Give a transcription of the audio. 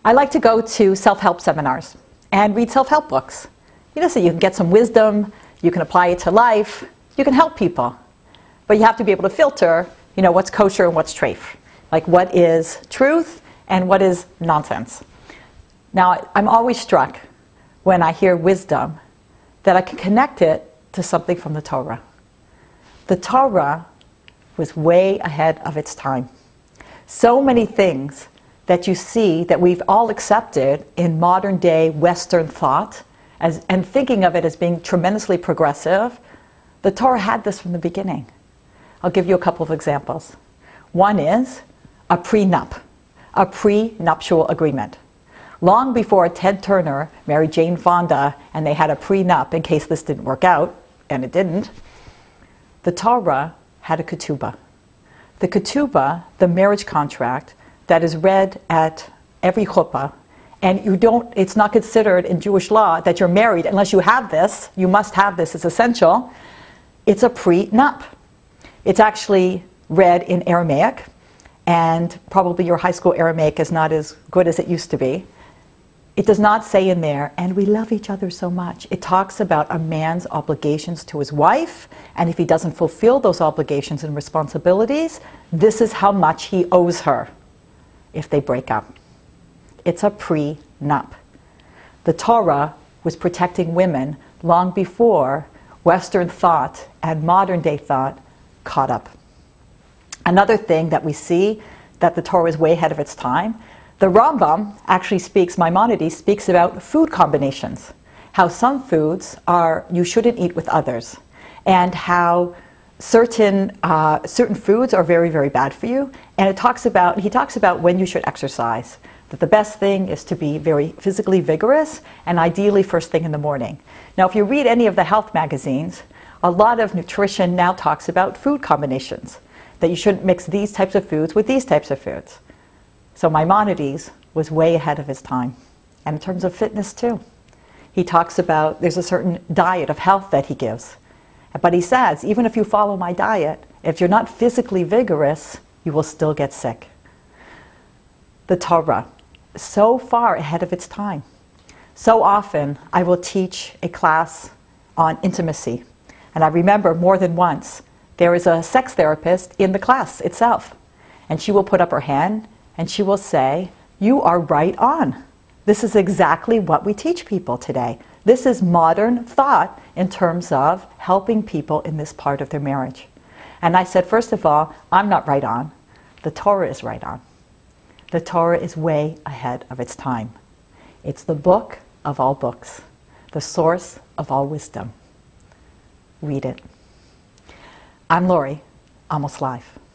I like to go to self-help seminars and read self-help books. So you can get some wisdom, you can apply it to life, you can help people. But you have to be able to filter, what's kosher and what's treif. Like what is truth and what is nonsense. Now, I'm always struck when I hear wisdom that I can connect it to something from the Torah. The Torah was way ahead of its time. So many things that you see that we've all accepted in modern day Western thought and thinking of it as being tremendously progressive, the Torah had this from the beginning. I'll give you a couple of examples. One is a prenuptial agreement. Long before Ted Turner married Jane Fonda and they had a prenup in case this didn't work out, and it didn't, the Torah had a ketubah. The ketubah, the marriage contract, that is read at every chuppah, and it's not considered in Jewish law that you're married unless you have this. You must have this, it's essential. It's a prenup. It's actually read in Aramaic, and probably your high school Aramaic is not as good as it used to be. It does not say in there, and we love each other so much. It talks about a man's obligations to his wife, and if he doesn't fulfill those obligations and responsibilities, this is how much he owes her if they break up. It's a prenup. The Torah was protecting women long before Western thought and modern day thought caught up. Another thing that we see that the Torah is way ahead of its time, the Rambam actually Maimonides speaks about food combinations, how some foods you shouldn't eat with others, and how certain foods are very, very bad for you. And he talks about when you should exercise, that the best thing is to be very physically vigorous and ideally first thing in the morning. Now, if you read any of the health magazines, a lot of nutrition now talks about food combinations, that you shouldn't mix these types of foods with these types of foods. So Maimonides was way ahead of his time. And in terms of fitness too. He talks about, there's a certain diet of health that he gives. But he says, even if you follow my diet, if you're not physically vigorous, you will still get sick. The Torah, so far ahead of its time. So often I will teach a class on intimacy. And I remember more than once, there is a sex therapist in the class itself. And she will put up her hand and she will say, you are right on. This is exactly what we teach people today. This is modern thought in terms of helping people in this part of their marriage. And I said, first of all, I'm not right on. The Torah is right on. The Torah is way ahead of its time. It's the book of all books, the source of all wisdom. Read it. I'm Lori, Almost Live.